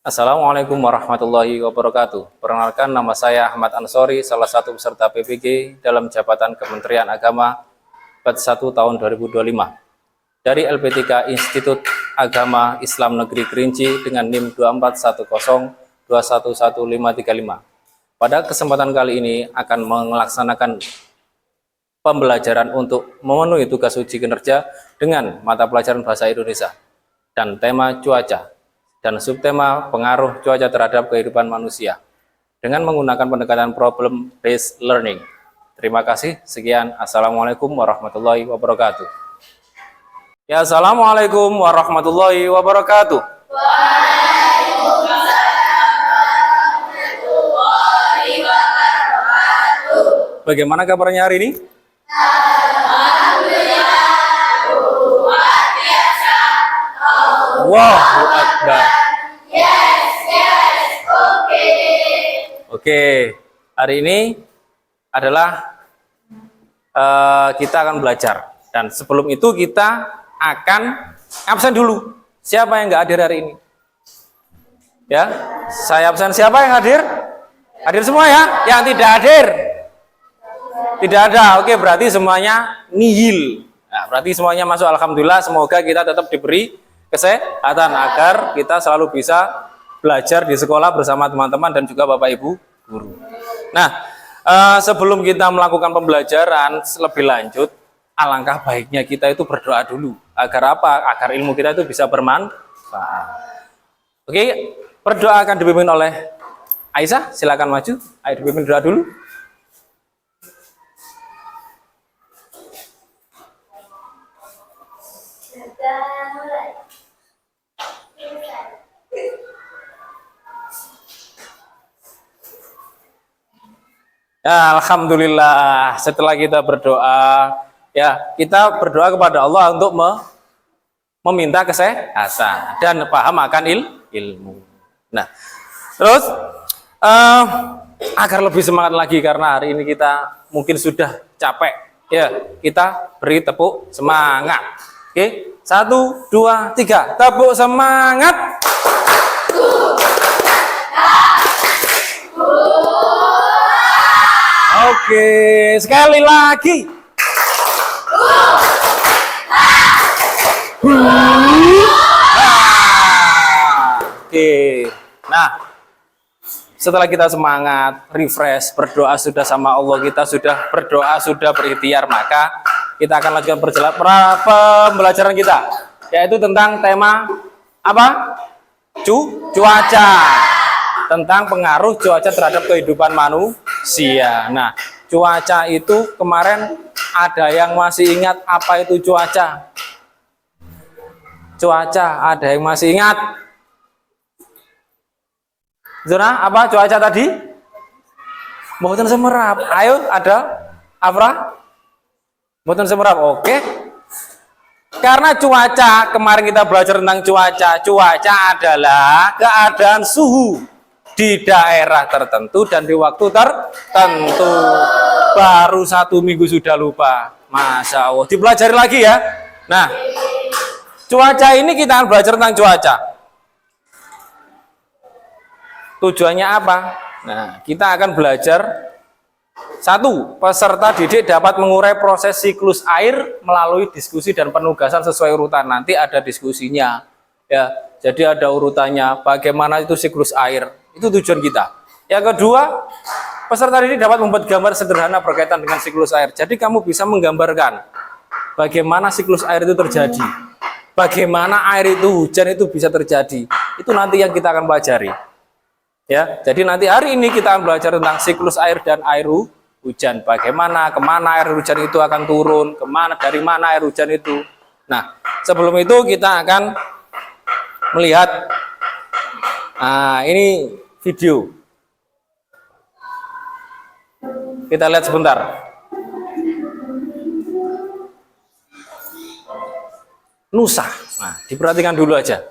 Assalamualaikum warahmatullahi wabarakatuh. Perkenalkan, nama saya Ahmad Ansori, salah satu peserta PPG dalam jabatan Kementerian Agama Bat 1 tahun 2025 dari LP3 Institut Agama Islam Negeri Kerinci dengan NIM 24102111535. Pada kesempatan kali ini akan melaksanakan pembelajaran untuk memenuhi tugas uji kinerja dengan mata pelajaran bahasa Indonesia dan tema cuaca dan subtema pengaruh cuaca terhadap kehidupan manusia dengan menggunakan pendekatan problem based learning. Terima kasih. Sekian. Assalamualaikum warahmatullahi wabarakatuh. Ya, assalamualaikum warahmatullahi wabarakatuh. Bagaimana kabarnya hari ini? Allahu Akbar. Oke, hari ini adalah kita akan belajar, dan sebelum itu kita akan absen dulu. Siapa yang nggak hadir hari ini? Ya, saya absen. Siapa yang hadir? Hadir semua ya? Yang tidak hadir? Tidak ada. Oke, berarti semuanya nihil. Nah, berarti semuanya masuk. Alhamdulillah. Semoga kita tetap diberi kesehatan agar kita selalu bisa belajar di sekolah bersama teman-teman dan juga Bapak Ibu guru. Nah, sebelum kita melakukan pembelajaran lebih lanjut, alangkah baiknya kita itu berdoa dulu. Agar apa? Agar ilmu kita itu bisa bermanfaat. Oke, berdoa akan dipimpin oleh Aisyah. Silakan maju. Ayo dipimpin doa dulu. Ya, alhamdulillah. Setelah kita berdoa, ya kita berdoa kepada Allah untuk meminta kesehatan dan paham akan ilmu. Nah, terus agar lebih semangat lagi karena hari ini kita mungkin sudah capek, ya kita beri tepuk semangat. Oke, 1, 2, 3, tepuk semangat. Oke, sekali lagi. Oke. Nah, setelah kita semangat, refresh, berdoa sudah sama Allah, kita sudah berdoa, sudah berikhtiar, maka kita akan lanjutkan pembelajaran kita, yaitu tentang tema apa? Cuaca. Tentang pengaruh cuaca terhadap kehidupan manusia. Nah, cuaca itu kemarin ada yang masih ingat apa itu cuaca? Cuaca, ada yang masih ingat? Zona, apa cuaca tadi? Mboten semerap. Ayo, ada? Afra? Mboten semerap. Oke. Karena cuaca, kemarin kita belajar tentang cuaca. Cuaca adalah keadaan suhu di daerah tertentu dan di waktu tertentu. Baru 1 minggu sudah lupa. Masya Allah. Dipelajari lagi ya. Nah, cuaca ini kita akan belajar tentang cuaca. Tujuannya apa? Nah, kita akan belajar. 1. Peserta didik dapat mengurai proses siklus air melalui diskusi dan penugasan sesuai urutan. Nanti ada diskusinya. Ya, jadi ada urutannya. Bagaimana itu siklus air? Itu tujuan kita. Yang kedua, peserta didik dapat membuat gambar sederhana berkaitan dengan siklus air. Jadi kamu bisa menggambarkan bagaimana siklus air itu terjadi. Bagaimana air itu, hujan itu bisa terjadi. Itu nanti yang kita akan pelajari. Ya, jadi nanti hari ini kita akan belajar tentang siklus air dan air hujan. Bagaimana, kemana air hujan itu akan turun, kemana, dari mana air hujan itu. Nah, sebelum itu kita akan melihat, ini video. Kita lihat sebentar. Nusa. Nah, diperhatikan dulu aja.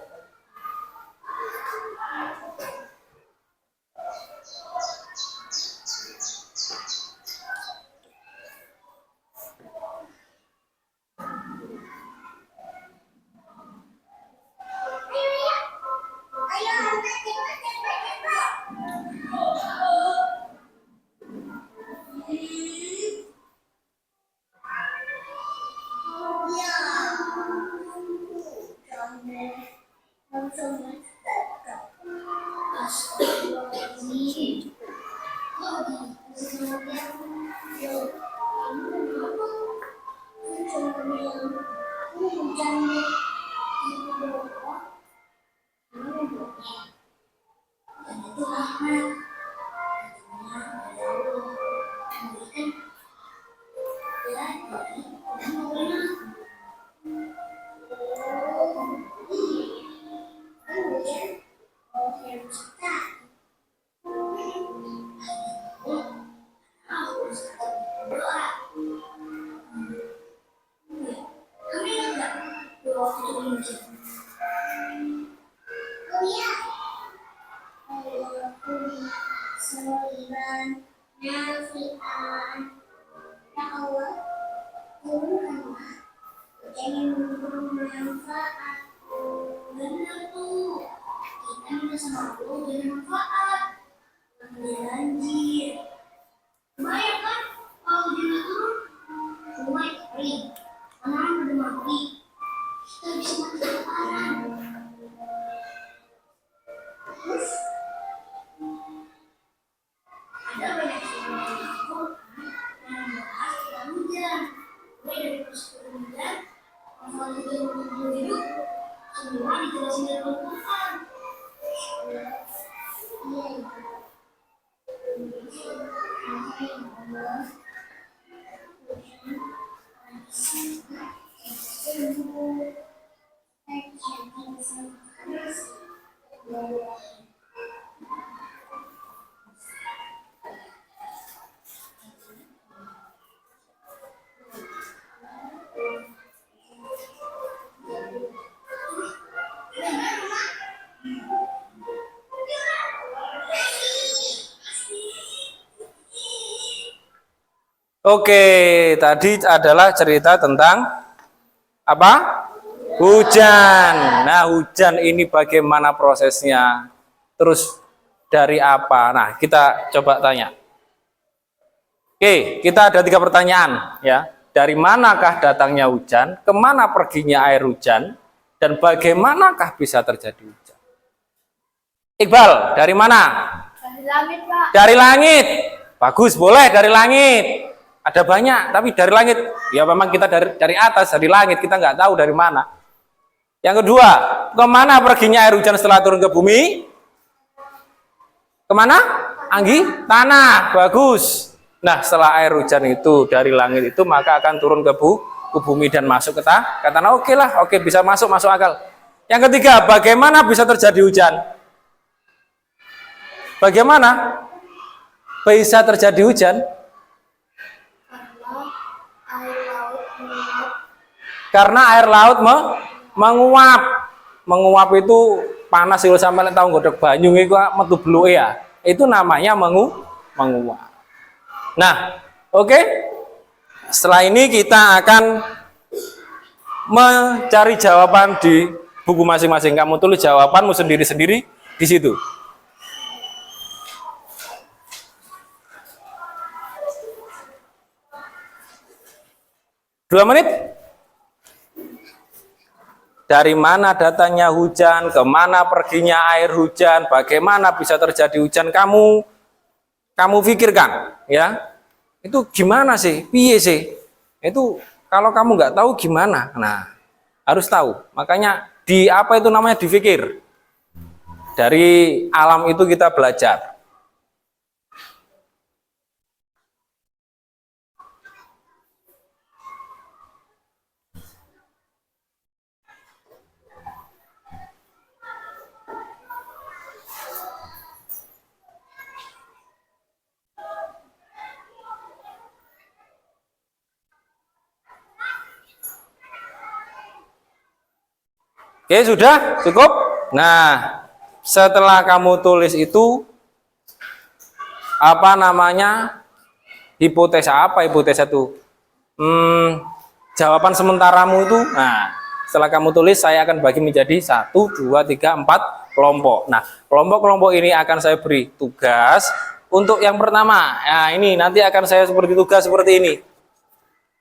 Oke, tadi adalah cerita tentang apa? Hujan. Nah, hujan ini bagaimana prosesnya? Terus dari apa? Nah, kita coba tanya. Oke, kita ada 3 pertanyaan ya. Dari manakah datangnya hujan? Kemana perginya air hujan? Dan bagaimanakah bisa terjadi hujan? Iqbal, dari mana? Dari langit, Pak. Dari langit. Bagus, boleh dari langit. Ada banyak, tapi dari langit. Ya memang kita dari atas, dari langit. Kita nggak tahu dari mana. Yang kedua, kemana perginya air hujan setelah turun ke bumi? Kemana? Anggi? Tanah. Bagus. Nah, setelah air hujan itu dari langit itu, maka akan turun ke bumi dan masuk ke tanah. Oke lah, oke, bisa masuk akal. Yang ketiga, bagaimana bisa terjadi hujan? Bagaimana bisa terjadi hujan? Karena air laut menguap. Menguap itu panas kalau sampai tahu godok banyu itu metu bluke ya. Itu namanya menguap. Nah, oke. Setelah ini kita akan mencari jawaban di buku masing-masing. Kamu tulis jawabanmu sendiri-sendiri di situ. Dua menit. Dari mana datangnya hujan, kemana perginya air hujan, bagaimana bisa terjadi hujan, kamu pikirkan ya. Itu gimana sih? Piye sih? Itu kalau kamu nggak tahu gimana? Nah, harus tahu. Makanya di apa itu namanya dipikir. Dari alam itu kita belajar. Oke, sudah cukup. Nah, setelah kamu tulis itu apa namanya? Hipotesa apa hipotesa itu? Jawaban sementaramu itu. Nah, setelah kamu tulis saya akan bagi menjadi 1, 2, 3, 4 kelompok. Nah, kelompok-kelompok ini akan saya beri tugas untuk yang pertama. Nah, ini nanti akan saya seperti tugas seperti ini.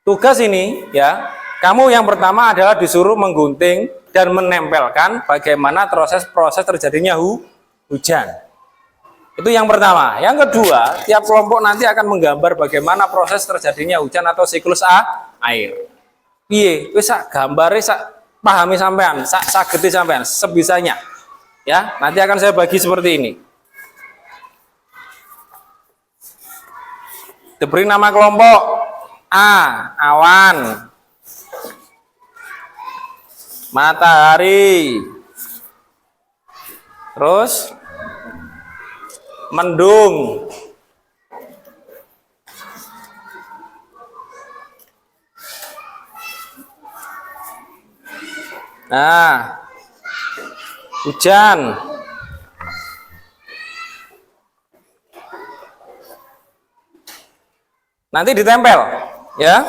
Tugas ini ya, kamu yang pertama adalah disuruh menggunting dan menempelkan bagaimana proses terjadinya hujan. Itu yang pertama. Yang kedua, tiap kelompok nanti akan menggambar bagaimana proses terjadinya hujan atau siklus air. Piye, wis sak gambare sak pahami sampean, sak sageti sampean sebisanya. Ya, nanti akan saya bagi seperti ini. Diberi nama kelompok A, awan. Matahari. Terus mendung. Nah, hujan. Nanti ditempel, ya.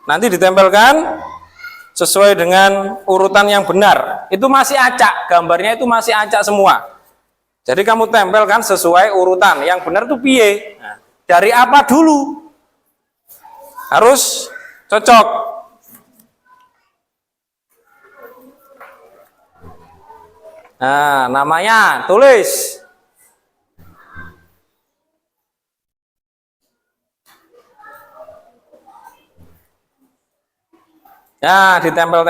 Nanti ditempelkan sesuai dengan urutan yang benar. Itu masih acak, gambarnya itu masih acak semua. Jadi kamu tempelkan sesuai urutan. Yang benar itu piye? Nah, dari apa dulu? Harus cocok. Nah, namanya tulis. Nah, ditempel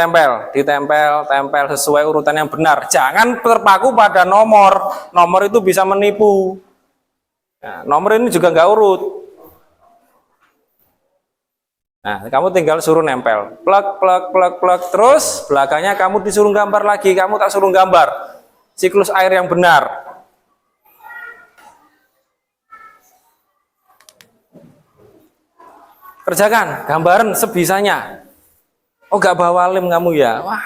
sesuai urutan yang benar. Jangan terpaku pada nomor. Nomor itu bisa menipu. Nah, nomor ini juga nggak urut. Nah, kamu tinggal suruh nempel. Plek, plek, plek, plek. Terus belakangnya kamu disuruh gambar lagi. Kamu tak suruh gambar siklus air yang benar. Kerjakan, gambaran sebisanya. Oh, gak bawa lem kamu ya? Wah.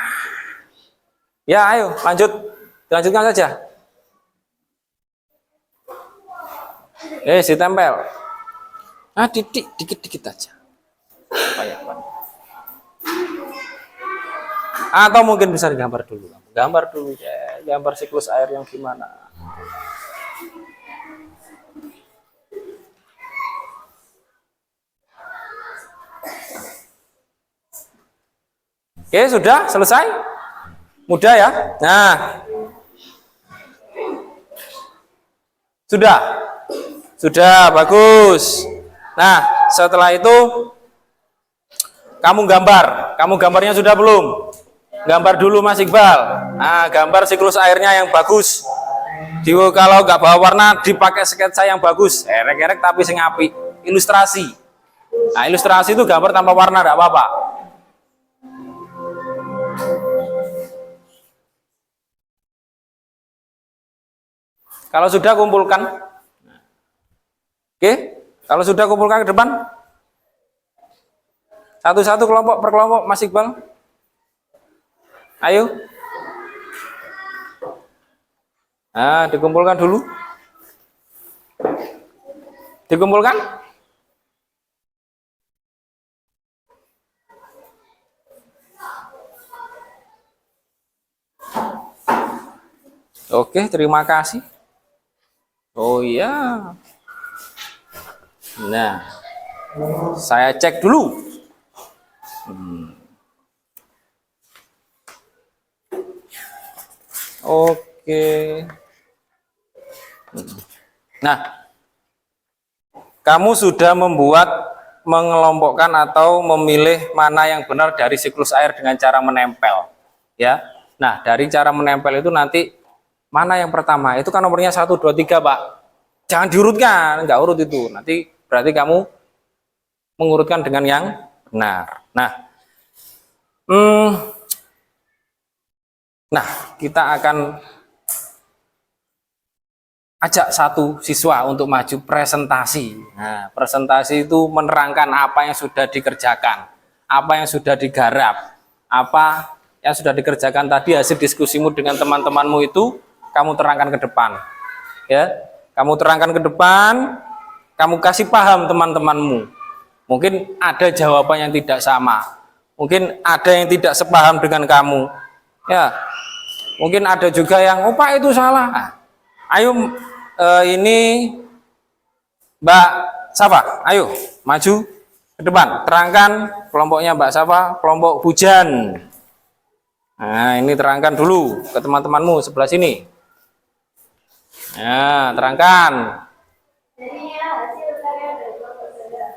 Ya, ayo lanjut. Dilanjutkan saja. Ditempel. Nah, dikit-dikit aja. Atau mungkin bisa digambar dulu. Gambar dulu ya, gambar siklus air yang gimana. Oke, sudah selesai? Mudah ya? Nah. Sudah, bagus. Nah, setelah itu kamu gambar. Kamu gambarnya sudah belum? Gambar dulu Mas Iqbal. Nah, gambar siklus airnya yang bagus. Kalau nggak bawa warna, dipakai sketsa yang bagus. Erek-erek tapi sing apik. Ilustrasi. Nah, ilustrasi itu gambar tanpa warna, nggak apa-apa. Kalau sudah kumpulkan. Oke, kalau sudah kumpulkan ke depan. Satu-satu kelompok per kelompok Mas Iqbal. Ayo. Nah, dikumpulkan dulu. Dikumpulkan. Oke, terima kasih. Oh iya. Nah, saya cek dulu. Oke. Nah, kamu sudah mengelompokkan atau memilih mana yang benar dari siklus air dengan cara menempel, ya. Nah, dari cara menempel itu nanti mana yang pertama? Itu kan nomornya 1, 2, 3, Pak. Jangan diurutkan, nggak urut itu. Nanti berarti kamu mengurutkan dengan yang benar. Nah, kita akan ajak satu siswa untuk maju presentasi. Nah, presentasi itu menerangkan apa yang sudah dikerjakan, apa yang sudah digarap, apa yang sudah dikerjakan tadi hasil diskusimu dengan teman-temanmu itu kamu terangkan ke depan. Ya, kamu terangkan ke depan, kamu kasih paham teman-temanmu. Mungkin ada jawaban yang tidak sama, mungkin ada yang tidak sepaham dengan kamu. Ya, mungkin ada juga yang, oh Pak itu salah. Nah, ayo ini Mbak Safa, ayo maju ke depan, terangkan kelompoknya Mbak Safa, kelompok hujan. Nah, ini terangkan dulu ke teman-temanmu sebelah sini. Nah, terangkan. Jadi hasil karya dari kelompok saya.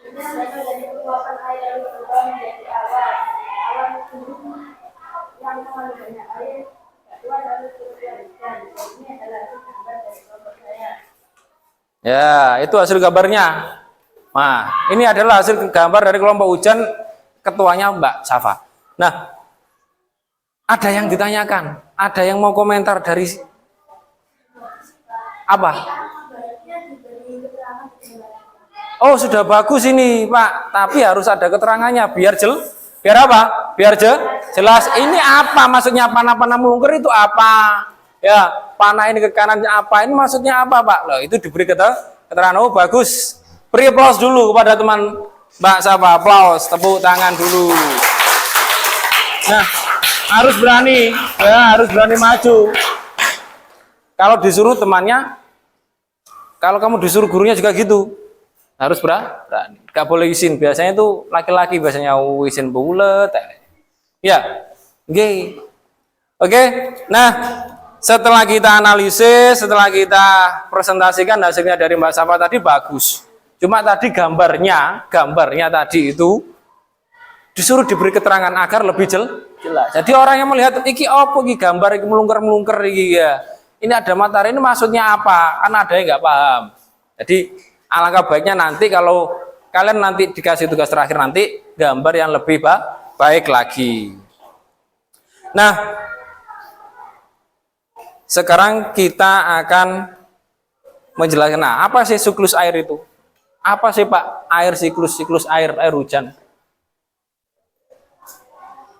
Ini berasal dari luapan air yang berubah menjadi awan. Awan itu yang terlalu banyak air, kedua lalu turunnya hujan. Ini adalah hasil gambar dari kelompok saya. Ya, itu hasil gambarnya. Nah, ini adalah hasil gambar dari kelompok hujan, ketuanya Mbak Safa. Nah, ada yang ditanyakan, ada yang mau komentar dari apa? Oh, sudah bagus ini, Pak. Tapi harus ada keterangannya biar biar apa? Biar jelas. Ini apa maksudnya panah-panah melungker itu apa? Ya, panah ini ke kanannya apa? Ini maksudnya apa, Pak? Loh, itu diberi keterangan. Oh, bagus. Beri aplaus dulu kepada teman Mbak Safa. Aplaus, tepuk tangan dulu. Nah, harus berani, ya, harus berani maju. Kalau disuruh temannya, kalau kamu disuruh gurunya juga gitu, harus berani. Gak boleh izin. Biasanya itu laki-laki biasanya izin bulat. Ya, oke. Oke. Nah, setelah kita analisis, setelah kita presentasikan hasilnya dari Mbak Safa tadi bagus. Cuma tadi gambarnya tadi itu disuruh diberi keterangan agar lebih jelas. Jadi orang yang melihat iki opo iki gambar iki melungker-melungker iki ya. Ini ada matahari, ini maksudnya apa? Kan ada yang nggak paham. Jadi alangkah baiknya nanti kalau kalian nanti dikasih tugas terakhir nanti gambar yang lebih baik lagi. Nah, sekarang kita akan menjelaskan, nah, apa sih siklus air itu? Apa sih Pak air siklus air hujan?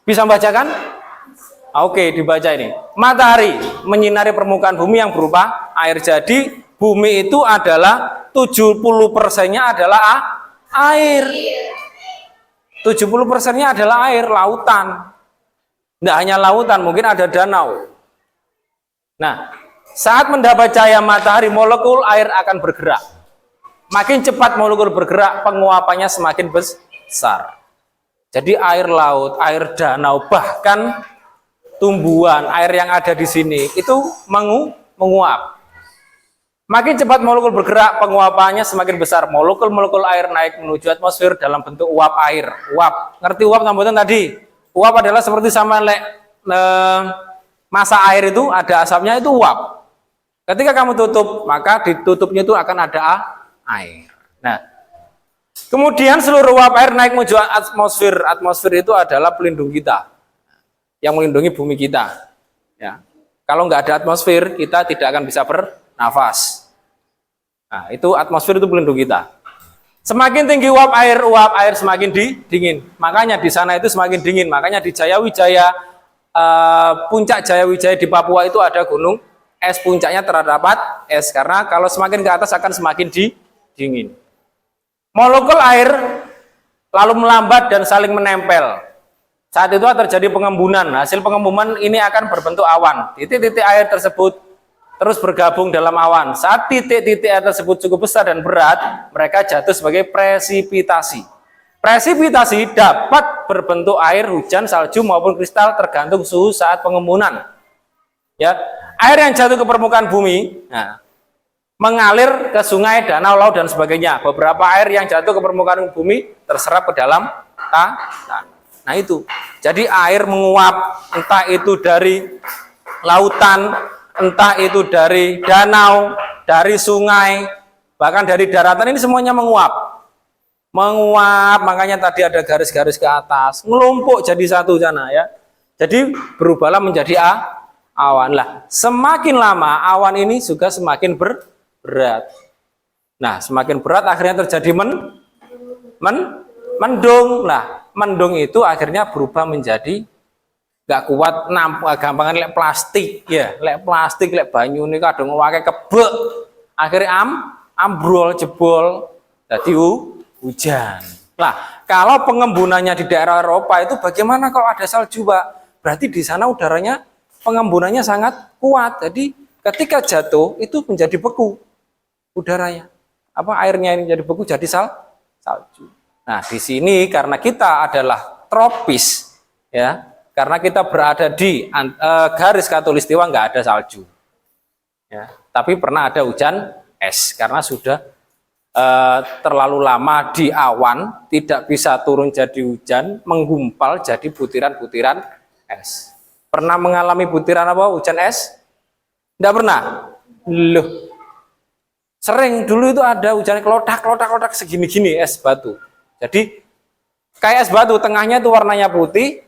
Bisa membacakan? Oke, dibaca ini. Matahari menyinari permukaan bumi yang berupa air. Jadi bumi itu adalah 70%-nya adalah air. 70%-nya adalah air, lautan. Tidak hanya lautan, mungkin ada danau. Nah, saat mendapat cahaya matahari, molekul air akan bergerak. Makin cepat molekul bergerak, penguapannya semakin besar. Jadi air laut, air danau, bahkan tumbuhan, air yang ada di sini itu menguap. Makin cepat molekul bergerak, penguapannya semakin besar. Molekul-molekul air naik menuju atmosfer dalam bentuk uap air. Uap, ngerti uap tambuhan tadi? Uap adalah seperti sama masa air itu ada asapnya, itu uap. Ketika kamu tutup, maka ditutupnya itu akan ada air. Nah, kemudian seluruh uap air naik menuju atmosfer. Atmosfer itu adalah pelindung kita, yang melindungi bumi kita. Ya, kalau nggak ada atmosfer, kita tidak akan bisa bernafas. Nah, itu atmosfer itu pelindung kita. Semakin tinggi uap air semakin dingin. Makanya di sana itu semakin dingin. Makanya di Jayawijaya, puncak Jayawijaya di Papua itu ada gunung es, puncaknya terdapat es karena kalau semakin ke atas akan semakin dingin. Molekul air lalu melambat dan saling menempel. Saat itu terjadi pengembunan. Hasil pengembunan ini akan berbentuk awan. Titik-titik air tersebut terus bergabung dalam awan. Saat titik-titik air tersebut cukup besar dan berat, mereka jatuh sebagai presipitasi. Presipitasi dapat berbentuk air, hujan, salju maupun kristal tergantung suhu saat pengembunan. Ya, air yang jatuh ke permukaan bumi, nah, mengalir ke sungai, danau, laut dan sebagainya. Beberapa air yang jatuh ke permukaan bumi terserap ke dalam tanah. Nah itu, jadi air menguap, entah itu dari lautan, entah itu dari danau, dari sungai, bahkan dari daratan, ini semuanya menguap. Menguap, makanya tadi ada garis-garis ke atas, ngelumpuk jadi satu sana ya. Jadi berubahlah menjadi awan. Lah, semakin lama awan ini juga semakin berat. Nah, semakin berat akhirnya terjadi mendung. Nah, mendung itu akhirnya berubah menjadi nggak kuat, gampangan lek plastik ya, lek plastik, lek banyu ini kadang ngewake kebek, akhirnya ambrol, jebol, jadi hujan. Lah, kalau pengembunannya di daerah Eropa itu bagaimana kalau ada salju, Pak? Berarti di sana udaranya pengembunannya sangat kuat. Jadi ketika jatuh itu menjadi beku udaranya. Apa airnya ini jadi beku jadi salju. Nah, di sini karena kita adalah tropis ya. karena kita berada di garis khatulistiwa nggak ada salju. Ya, tapi pernah ada hujan es karena sudah terlalu lama di awan, tidak bisa turun jadi hujan, menggumpal jadi butiran-butiran es. Pernah mengalami butiran apa? Hujan es? Tidak pernah. Loh. Sering dulu itu ada hujan klotak segini-gini es batu. Jadi kayak es batu, tengahnya itu warnanya putih,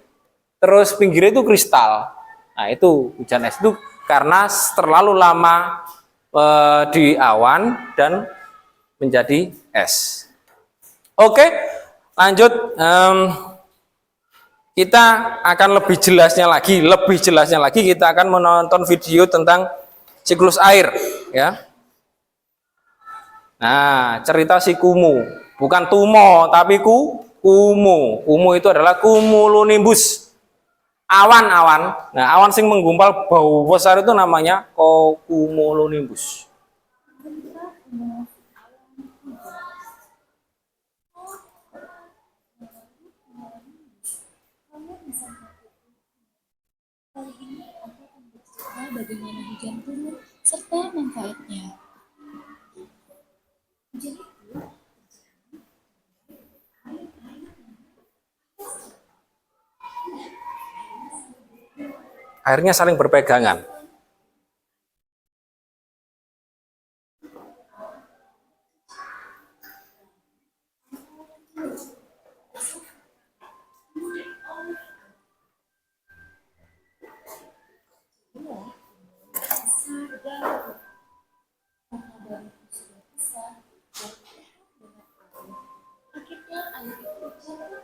terus pinggirnya itu kristal. Nah, itu hujan es itu karena terlalu lama di awan dan menjadi es. Oke, lanjut. Kita akan lebih jelasnya lagi kita akan menonton video tentang siklus air, ya. Nah, cerita si Kumu, bukan Tumo tapi Kumu. Kumu itu adalah cumulonimbus, awan-awan. Nah, awan sing menggumpal bau besar itu namanya cumulonimbus. Kali ini aku akan bercerita bagaimana hujan turun serta manfaatnya. Hujan itu Airnya saling berpegangan. akhirnya air itu jatuh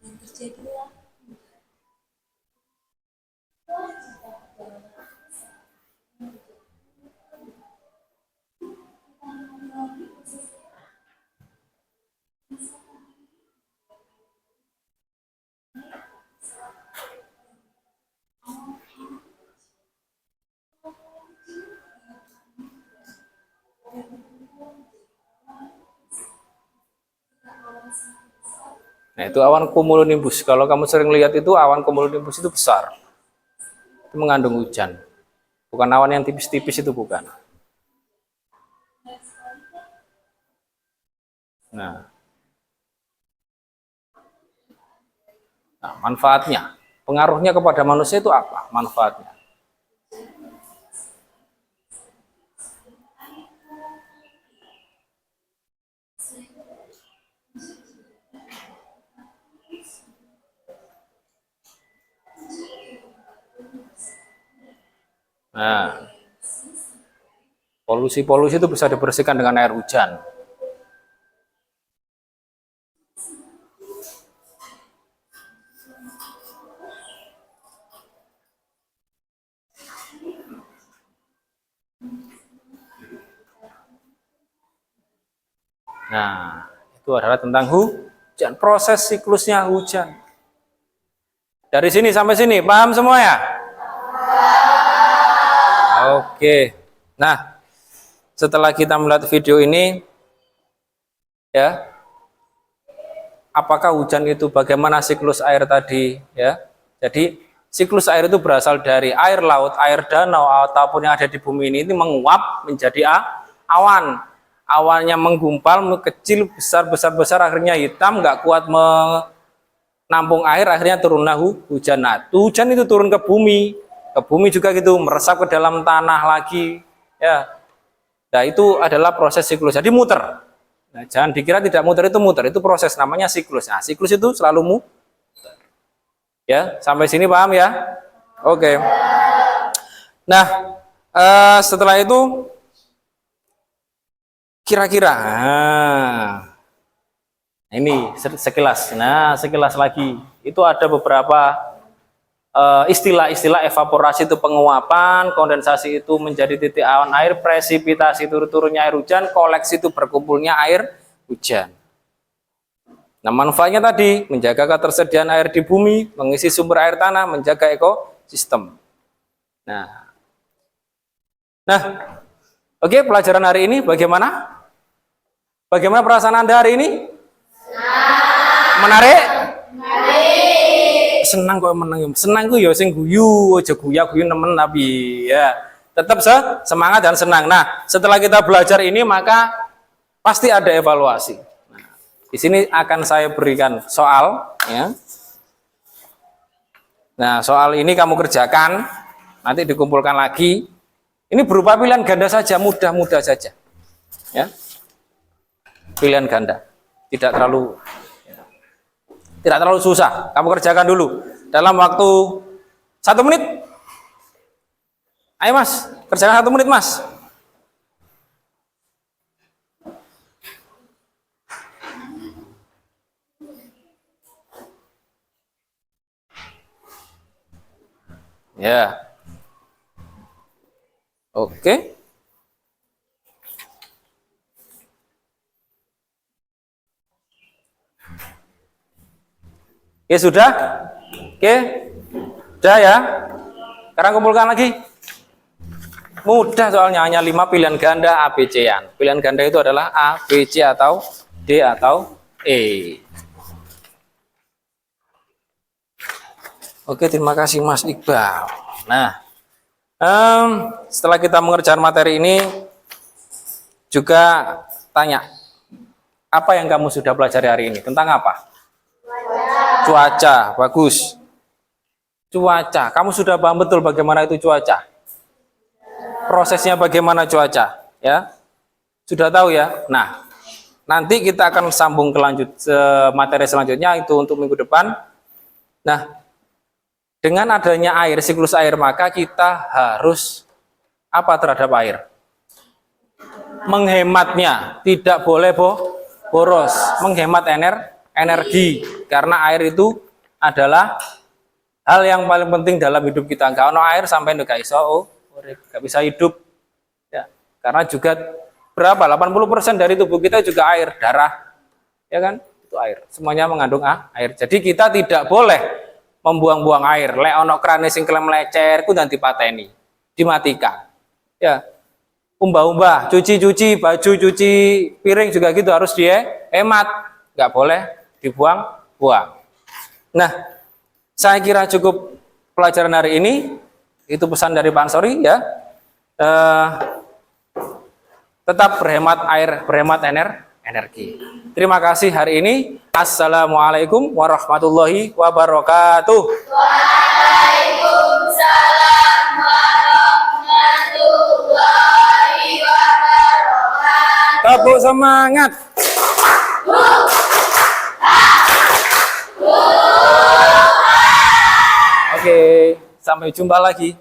dan terjadilah Nah, itu awan cumulonimbus. Kalau kamu sering lihat itu awan cumulonimbus itu besar. Itu mengandung hujan. Bukan awan yang tipis-tipis itu, bukan. Nah, manfaatnya, pengaruhnya kepada manusia itu apa? Manfaatnya. Nah, polusi-polusi itu bisa dibersihkan dengan air hujan. Nah, itu adalah tentang hujan, proses siklusnya hujan. Dari sini sampai sini, paham semua ya? Oke. Nah, setelah kita melihat video ini, ya, apakah hujan itu bagaimana siklus air tadi, ya? Jadi siklus air itu berasal dari air laut, air danau ataupun yang ada di bumi ini menguap menjadi awan. Awannya menggumpal, kecil, besar, akhirnya hitam, nggak kuat menampung air, akhirnya turunlah hujan. Nah, hujan itu turun ke bumi juga gitu, meresap ke dalam tanah lagi, ya. Nah, itu adalah proses siklus. Jadi muter. Nah, jangan dikira tidak muter, itu proses namanya siklus. Nah, siklus itu selalu muter. Ya, sampai sini paham ya? Oke. Nah, setelah itu kira-kira, ini sekilas. Nah, sekilas lagi, itu ada beberapa istilah-istilah evaporasi itu penguapan, kondensasi itu menjadi titik awan air, presipitasi itu turunnya air hujan, koleksi itu berkumpulnya air hujan. Nah, manfaatnya tadi menjaga ketersediaan air di bumi, mengisi sumber air tanah, menjaga ekosistem. Nah, oke, pelajaran hari ini bagaimana? Bagaimana perasaan Anda hari ini? Menarik? senang kok menang ya. Senang ku ya sing guyu, aja guya-guyu nemen tapi ya. Tetap semangat dan senang. Nah, setelah kita belajar ini maka pasti ada evaluasi. Nah, di sini akan saya berikan soal ya. Nah, soal ini kamu kerjakan, nanti dikumpulkan lagi. Ini berupa pilihan ganda saja, mudah-mudah saja. Ya. Pilihan ganda. Tidak terlalu susah. Kamu kerjakan dulu dalam waktu 1 menit. Ayo Mas, kerjakan 1 menit Mas. Ya. Oke. Oke, sudah? Oke. Sudah ya? Sekarang kumpulkan lagi. Mudah soalnya, hanya 5 pilihan ganda ABC-an. Pilihan ganda itu adalah A, B, C, atau D, atau E. Oke, terima kasih Mas Iqbal. Nah, setelah kita mengerjakan materi ini, juga tanya, apa yang kamu sudah pelajari hari ini? Tentang apa? Cuaca, bagus. Cuaca, kamu sudah paham betul bagaimana itu cuaca? Prosesnya bagaimana cuaca? Ya, sudah tahu ya? Nah, nanti kita akan sambung ke materi selanjutnya, itu untuk minggu depan. Nah, dengan adanya air, siklus air, maka kita harus apa terhadap air? Menghematnya, tidak boleh boros, menghemat energi, karena air itu adalah hal yang paling penting dalam hidup kita. Nggak ono air sampai nggak bisa hidup, ya. Karena juga berapa? 80% dari tubuh kita juga air, darah, ya kan? Itu air, semuanya mengandung air. Jadi kita tidak boleh membuang-buang air. Lek ono krane sing kelem lecer, ku nanti pateni, dimatikan. Ya, umbah-umbah, cuci baju, cuci piring juga gitu harus dihemat, nggak boleh dibuang-buang. Nah, saya kira cukup pelajaran hari ini. Itu pesan dari Pak Ansori ya. Tetap berhemat air, berhemat energi. Terima kasih hari ini. Assalamualaikum warahmatullahi wabarakatuh. Waalaikumsalam warahmatullahi wabarakatuh. Tepuk semangat. Oke, sampai jumpa lagi.